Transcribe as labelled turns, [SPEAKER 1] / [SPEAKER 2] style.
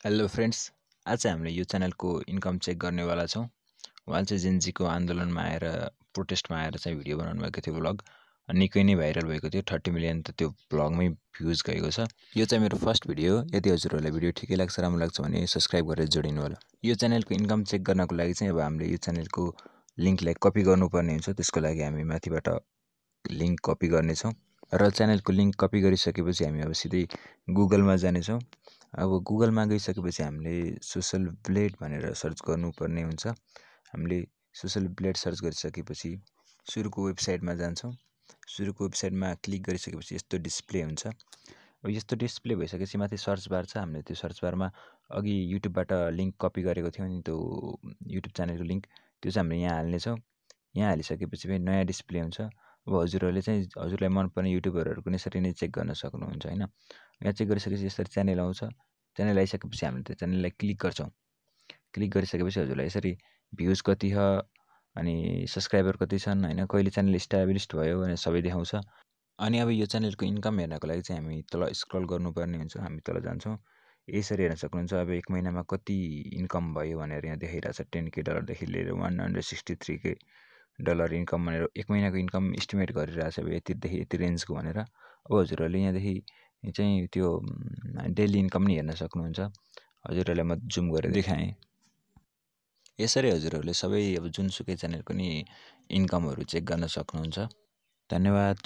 [SPEAKER 1] Hello friends, आज हामीले यो च्यानलको इन्कम चेक गर्नेवाला छौँ। उहाँ चाहिँ जेनजीको आन्दोलनमा आएर प्रोटेस्टमा आएर चाहिँ भिडियो बनाउनु भएको थियो भ्लग। निकै नै भाइरल भएको थियो। 30 मिलियन त त्यो भ्लगमै भ्युज गएको छ। यो चाहिँ मेरो फर्स्ट भिडियो हो। यदि हजुरहरूलाई भिडियो ठिकै लाग्छ, राम्रो लाग्छ भने सब्सक्राइब गरेर जोडिनु होला। यो च्यानलको इन्कम चेक गर्नको लागि चाहिँ अब हामीले यो च्यानलको लिङ्कलाई कपी गर्नुपर्ने हुन्छ। त्यसको लागि हामी माथिबाट लिङ्क कपी गर्नेछौँ र च्यानलको लिङ्क कपी गरिसकेपछि हामी अब सिधै गुगलमा जानेछौँ। अब गुगलमा गइसकेपछि हामीले सोसल ब्लेड भनेर सर्च गर्नुपर्ने हुन्छ। हामीले सोसल ब्लेड सर्च गरिसकेपछि सुरुको वेबसाइटमा जान्छौँ। सुरुको वेबसाइटमा क्लिक गरिसकेपछि यस्तो डिस्प्ले हुन्छ। अब यस्तो डिस्प्ले भइसकेपछि माथि सर्च बार छ। हामीले त्यो सर्च बारमा अघि युट्युबबाट लिङ्क कपी गरेको थियौँ नि, त्यो युट्युब च्यानलको लिङ्क, त्यो चाहिँ हामीले यहाँ हाल्नेछौँ। यहाँ हालिसकेपछि फेरि नयाँ डिस्प्ले हुन्छ। अब हजुरहरूले चाहिँ हजुरलाई मनपर्ने युट्युबरहरूको पनि यसरी नै चेक गर्न सक्नुहुन्छ होइन। यहाँ चेक गरिसकेपछि यसरी च्यानल आउँछ। च्यानल आइसकेपछि हामीले त्यो च्यानललाई क्लिक गर्छौँ। क्लिक गरिसकेपछि हजुरलाई यसरी भ्युज कति छ अनि सब्सक्राइबर कति छन् होइन, कहिले च्यानल इस्टाब्लिस्ड भयो भनेर सबै देखाउँछ। अनि अब यो च्यानलको इन्कम हेर्नको लागि चाहिँ हामी तल स्क्रल गर्नुपर्ने हुन्छ। हामी तल जान्छौँ। यसरी हेर्न सक्नुहुन्छ। अब एक महिनामा कति इन्कम भयो भनेर यहाँ देखाइरहेको छ। $10K लिएर $163K इन्कम भनेर एक महिनाको इन्कम इस्टिमेट गरिरहेको छ। अब यतिदेखि यति रेन्जको भनेर। अब हजुरहरूले यहाँदेखि चाहिँ त्यो डेली इन्कम नि हेर्न सक्नुहुन्छ। हजुरहरूलाई म जुम गरेर देखाएँ। यसरी हजुरहरूले सबै अब जुनसुकै च्यानलको नि इन्कमहरू चेक गर्न सक्नुहुन्छ। धन्यवाद।